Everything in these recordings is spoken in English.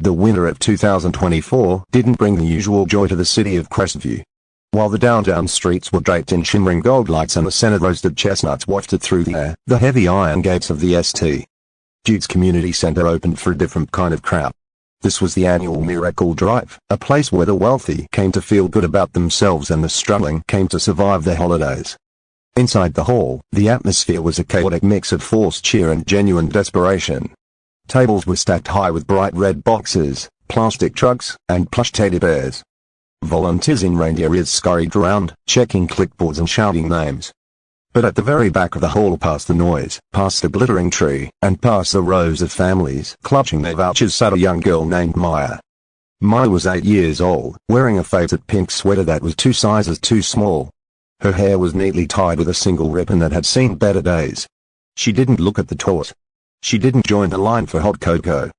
the winter of 2024 didn't bring the usual joy to the city of Crestview. While the downtown streets were draped in shimmering gold lights and the scent of roasted chestnuts wafted through the air, the heavy iron gates of the St. Jude's Community Center opened for a different kind of crowd. This was the annual Miracle Drive, a place where the wealthy came to feel good about themselves and the struggling came to survive their holidays. Inside the hall, the atmosphere was a chaotic mix of forced cheer and genuine desperation. Tables were stacked high with bright red boxes, plastic trucks, and plush teddy bears. Volunteers in reindeer ears scurried around, checking clipboards and shouting names. But at the very back of the hall, past the noise, past the glittering tree, and past the rows of families clutching their vouchers, sat a young girl named Maya. Maya was 8 years old, wearing a faded pink sweater that was 2 sizes too small. Her hair was neatly tied with a single ribbon that had seen better days. She didn't look at the tours. She didn't join the line for hot cocoa.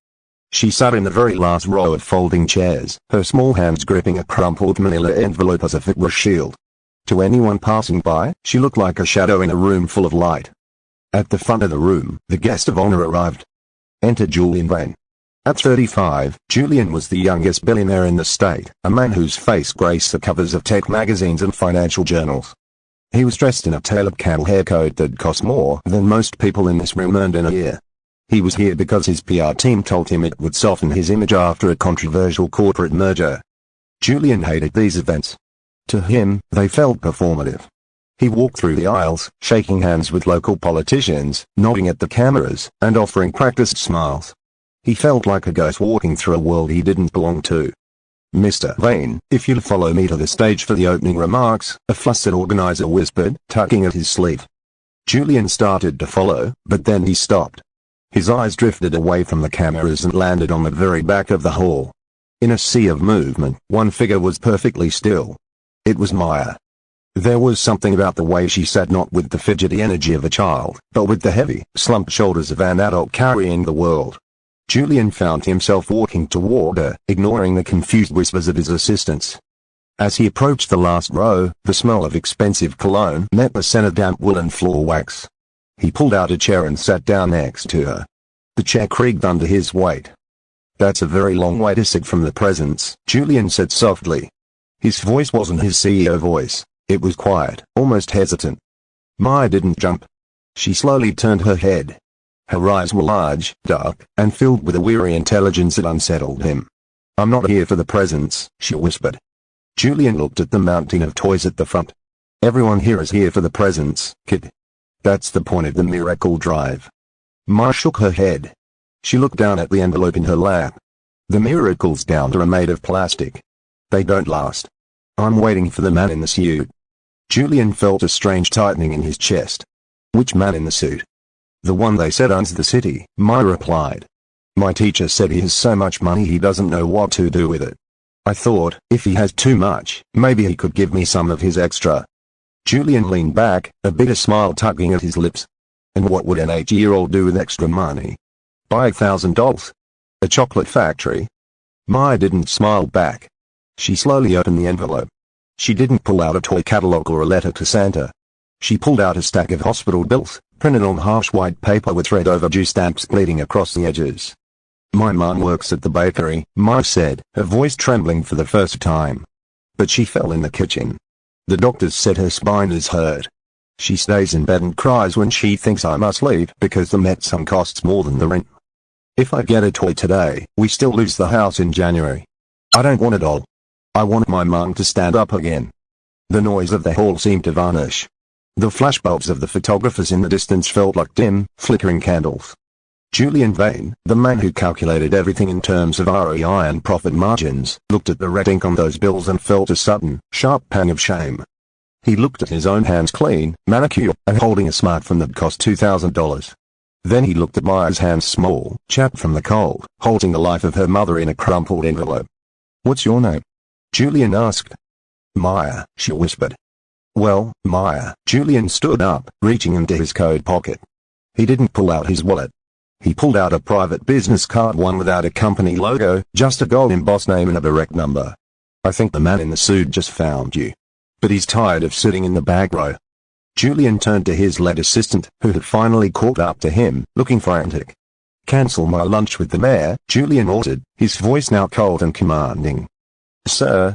She sat in the very last row of folding chairs, her small hands gripping a crumpled manila envelope as if it were a shield. To anyone passing by, she looked like a shadow in a room full of light. At the front of the room, the guest of honor arrived. Enter Julian Vane. At 35, Julian was the youngest billionaire in the state, a man whose face graced the covers of tech magazines and financial journals. He was dressed in a tailored camel haircut that cost more than most people in this room earned in a year. He was here because his PR team told him it would soften his image after a controversial corporate merger. Julian hated these events. To him, they felt performative. He walked through the aisles, shaking hands with local politicians, nodding at the cameras, and offering practiced smiles. He felt like a ghost walking through a world he didn't belong to. "Mr. Vane, if you'll follow me to the stage for the opening remarks," a flustered organizer whispered, tugging at his sleeve. Julian started to follow, but then he stopped. His eyes drifted away from the cameras and landed on the very back of the hall. In a sea of movement, one figure was perfectly still. It was Maya. There was something about the way she sat, not with the fidgety energy of a child, but with the heavy, slumped shoulders of an adult carrying the world. Julian found himself walking toward her, ignoring the confused whispers of his assistants. As he approached the last row, the smell of expensive cologne met the scent of damp wool and floor wax. He pulled out a chair and sat down next to her. The chair creaked under his weight. "That's a very long way to sit from the presence," Julian said softly. His voice wasn't his CEO voice. It was quiet, almost hesitant. Maya didn't jump. She slowly turned her head. Her eyes were large, dark, and filled with a weary intelligence that unsettled him. "I'm not here for the presents," she whispered. Julian looked at the mountain of toys at the front. "Everyone here is here for the presents, kid. That's the point of the Miracle Drive." Maya shook her head. She looked down at the envelope in her lap. "The miracles down there are made of plastic. They don't last. I'm waiting for the man in the suit." Julian felt a strange tightening in his chest. "Which man in the suit?" "The one they said owns the city," Maya replied. "My teacher said he has so much money he doesn't know what to do with it. I thought, if he has too much, maybe he could give me some of his extra." Julian leaned back, a bitter smile tugging at his lips. "And what would an 8-year-old do with extra money? Buy $1,000? A chocolate factory?" Maya didn't smile back. She slowly opened the envelope. She didn't pull out a toy catalog or a letter to Santa. She pulled out a stack of hospital bills, printed on harsh white paper with red overdue stamps bleeding across the edges. "My mom works at the bakery," Maya said, her voice trembling for the first time. "But she fell in the kitchen. The doctors said her spine is hurt. She stays in bed and cries when she thinks I must leave because the medicine costs more than the rent. If I get a toy today, we still lose the house in January. I don't want it all. I want my mom to stand up again." The noise of the hall seemed to vanish. The flashbulbs of the photographers in the distance felt like dim, flickering candles. Julian Vane, the man who calculated everything in terms of ROI and profit margins, looked at the red ink on those bills and felt a sudden, sharp pang of shame. He looked at his own hands, clean, manicured, and holding a smartphone that cost $2,000. Then he looked at Maya's hands, small, chapped from the cold, holding the life of her mother in a crumpled envelope. "What's your name?" Julian asked. "Maya," she whispered. "Well, Maya." Julian stood up, reaching into his coat pocket. He didn't pull out his wallet. He pulled out a private business card, one without a company logo, just a gold embossed name and a direct number. "I think the man in the suit just found you. But he's tired of sitting in the back row." Julian turned to his lead assistant, who had finally caught up to him, looking frantic. "Cancel my lunch with the mayor," Julian ordered, his voice now cold and commanding. "Sir?"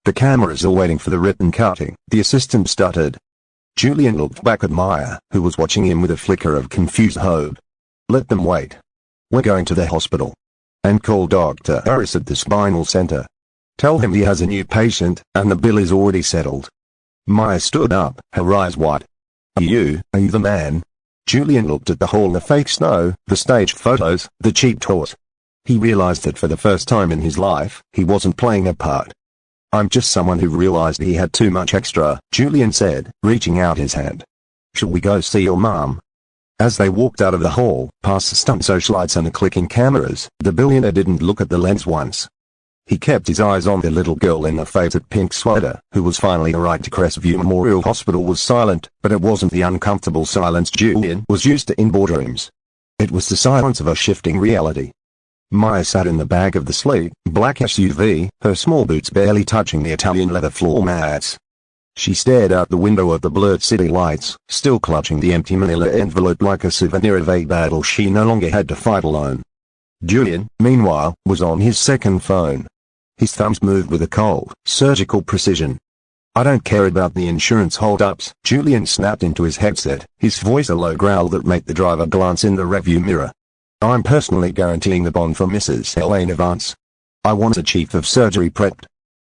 "The cameras are waiting for the ribbon cutting," the assistant stuttered. Julian looked back at Maya, who was watching him with a flicker of confused hope. "Let them wait. We're going to the hospital. And call Dr. Harris at the spinal center. Tell him he has a new patient, and the bill is already settled." Maya stood up, her eyes wide. Are you the man?" Julian looked at the hall, the fake snow, the staged photos, the cheap tours. He realized that for the first time in his life, he wasn't playing a part. "I'm just someone who realized he had too much extra," Julian said, reaching out his hand. "Shall we go see your mom?" As they walked out of the hall, past the stunt socialites and the clicking cameras, the billionaire didn't look at the lens once. He kept his eyes on the little girl in the faded pink sweater, who was finally arrived to Crestview Memorial Hospital. Was silent, but it wasn't the uncomfortable silence Julian was used to in boardrooms. It was the silence of a shifting reality. Maya sat in the back of the sleek, black SUV, her small boots barely touching the Italian leather floor mats. She stared out the window at the blurred city lights, still clutching the empty manila envelope like a souvenir of a battle she no longer had to fight alone. Julian, meanwhile, was on his second phone. His thumbs moved with a cold, surgical precision. "I don't care about the insurance hold-ups," Julian snapped into his headset, his voice a low growl that made the driver glance in the rearview mirror. "I'm personally guaranteeing the bond for Mrs. Elena Vance. I want a chief of surgery prepped.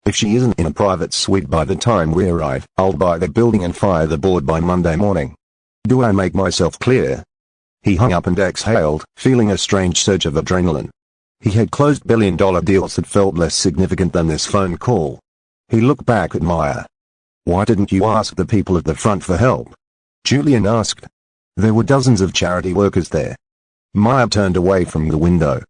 If she isn't in a private suite by the time we arrive, I'll buy the building and fire the board by Monday morning. Do I make myself clear?" He hung up and exhaled, feeling a strange surge of adrenaline. He had closed billion-dollar deals that felt less significant than this phone call. He looked back at Maya. "Why didn't you ask the people at the front for help?" Julian asked. There were dozens of charity workers there. Maya turned away from the window.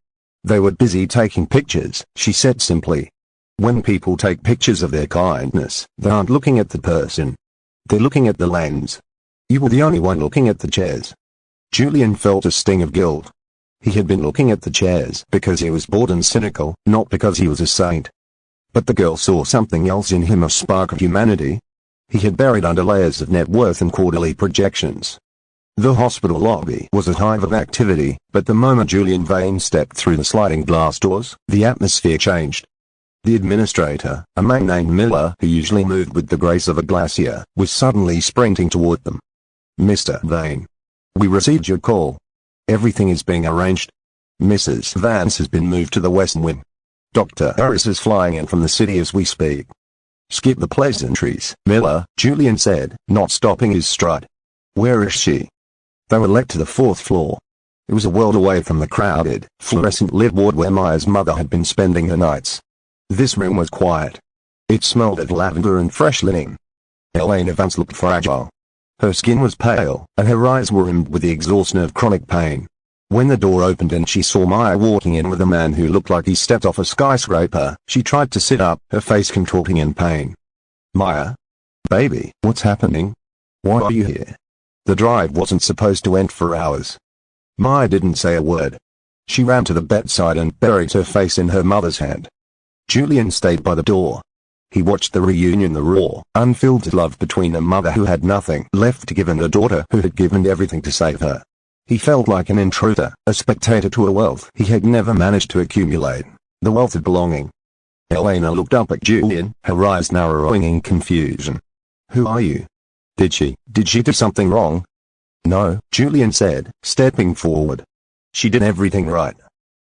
"They were busy taking pictures," she said simply. "When people take pictures of their kindness, they aren't looking at the person. They're looking at the lens. You were the only one looking at the chairs." Julian felt a sting of guilt. He had been looking at the chairs because he was bored and cynical, not because he was a saint. But the girl saw something else in him, a spark of humanity. He had buried under layers of net worth and quarterly projections. The hospital lobby was a hive of activity, but the moment Julian Vane stepped through the sliding glass doors, the atmosphere changed. The administrator, a man named Miller who usually moved with the grace of a glacier, was suddenly sprinting toward them. "Mr. Vane. We received your call. Everything is being arranged. Mrs. Vance has been moved to the West Wing. Dr. Harris is flying in from the city as we speak." "Skip the pleasantries, Miller," Julian said, not stopping his stride. "Where is she?" They were led to the fourth floor. It was a world away from the crowded, fluorescent-lit ward where Maya's mother had been spending her nights. This room was quiet. It smelled of lavender and fresh linen. Elena Vance looked fragile. Her skin was pale, and her eyes were rimmed with the exhaustion of chronic pain. When the door opened and she saw Maya walking in with a man who looked like he stepped off a skyscraper, she tried to sit up, her face contorting in pain. "Maya? Baby, what's happening? Why are you here? The drive wasn't supposed to end for hours." Maya didn't say a word. She ran to the bedside and buried her face in her mother's hand. Julian stayed by the door. He watched the reunion, the raw, unfiltered love between a mother who had nothing left to give and a daughter who had given everything to save her. He felt like an intruder, a spectator to a wealth he had never managed to accumulate, the wealth of belonging. Elena looked up at Julian, her eyes narrowing in confusion. "Who are you? Did she do something wrong?" "No," Julian said, stepping forward. "She did everything right.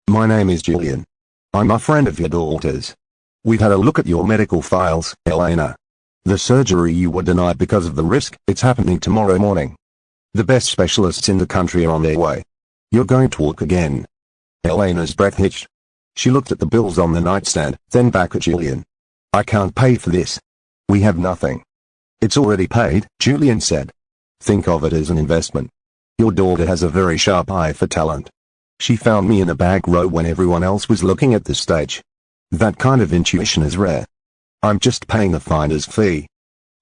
My name is Julian. I'm a friend of your daughter's. We've had a look at your medical files, Elena. The surgery you were denied because of the risk, it's happening tomorrow morning. The best specialists in the country are on their way. You're going to walk again." Elena's breath hitched. She looked at the bills on the nightstand, then back at Julian. "I can't pay for this. We have nothing." "It's already paid," Julian said. "Think of it as an investment. Your daughter has a very sharp eye for talent. She found me in the back row when everyone else was looking at the stage. That kind of intuition is rare. I'm just paying the finder's fee."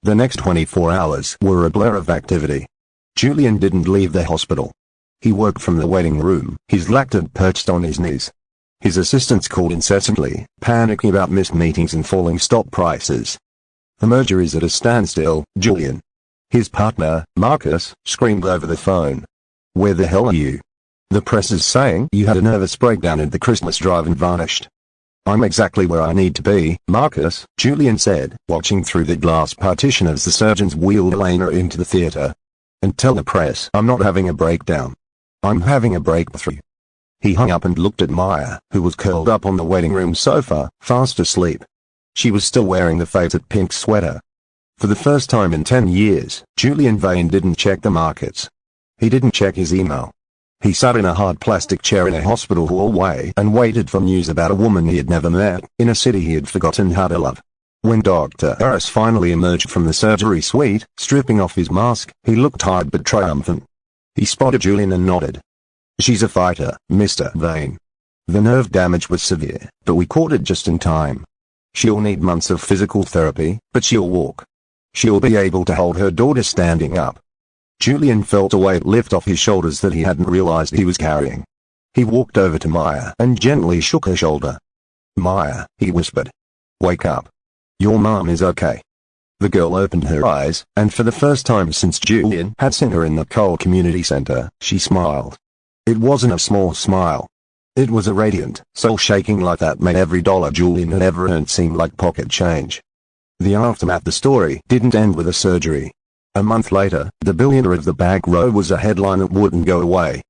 The next 24 hours were a blur of activity. Julian didn't leave the hospital. He worked from the waiting room, his laptop perched on his knees. His assistants called incessantly, panicking about missed meetings and falling stock prices. "The merger is at a standstill, Julian." His partner, Marcus, screamed over the phone. "Where the hell are you? The press is saying you had a nervous breakdown at the Christmas drive and vanished. I'm exactly where I need to be, Marcus, Julian said, watching through the glass partition as the surgeons wheeled Elena into the theater. And tell the press I'm not having a breakdown. I'm having a breakthrough. He hung up and looked at Maya, who was curled up on the waiting room sofa, fast asleep. She was still wearing the faded pink sweater. For the first time in 10 years, Julian Vane didn't check the markets. He didn't check his email. He sat in a hard plastic chair in a hospital hallway and waited for news about a woman he had never met, in a city he had forgotten how to love. When Dr. Harris finally emerged from the surgery suite, stripping off his mask, he looked tired but triumphant. He spotted Julian and nodded. "She's a fighter, Mr. Vane. The nerve damage was severe, but we caught it just in time. She'll need months of physical therapy, but she'll walk. She'll be able to hold her daughter standing up." Julian felt a weight lift off his shoulders that he hadn't realized he was carrying. He walked over to Maya and gently shook her shoulder. "Maya," he whispered. "Wake up. Your mom is okay." The girl opened her eyes, and for the first time since Julian had seen her in the cold community center, she smiled. It wasn't a small smile. It was a radiant, soul-shaking light that made every dollar Julian had ever earned seem like pocket change. The aftermath of the story didn't end with a surgery. A month later, the billionaire of the back row was a headline that wouldn't go away.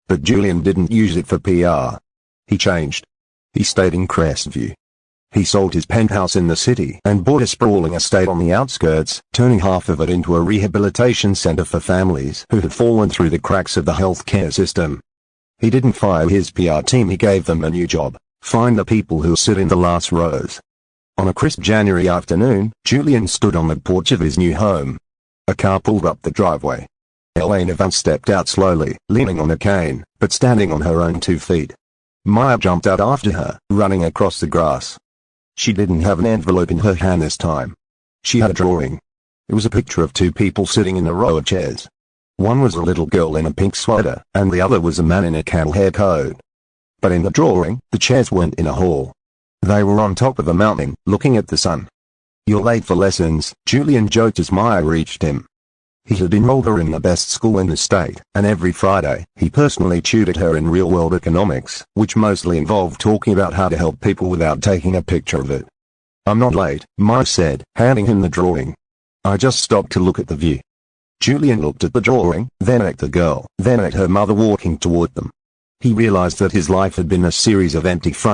But Julian didn't use it for PR. He changed. He stayed in Crestview. He sold his penthouse in the city and bought a sprawling estate on the outskirts, turning half of it into a rehabilitation center for families who had fallen through the cracks of the healthcare system. He didn't fire his PR team, he gave them a new job: find the people who sit in the last rows. On a crisp January afternoon, Julian stood on the porch of his new home. A car pulled up the driveway. Elena Vane stepped out slowly, leaning on a cane, but standing on her own 2 feet. Maya jumped out after her, running across the grass. She didn't have an envelope in her hand this time. She had a drawing. It was a picture of 2 people sitting in a row of chairs. One was a little girl in a pink sweater, and the other was a man in a camel hair coat. But in the drawing, the chairs weren't in a hall. They were on top of a mountain, looking at the sun. "You're late for lessons," Julian joked as Maya reached him. He had enrolled her in the best school in the state, and every Friday, he personally tutored her in real-world economics, which mostly involved talking about how to help people without taking a picture of it. "I'm not late," Maya said, handing him the drawing. "I just stopped to look at the view." Julian looked at the drawing, then at the girl, then at her mother walking toward them. He realized that his life had been a series of empty front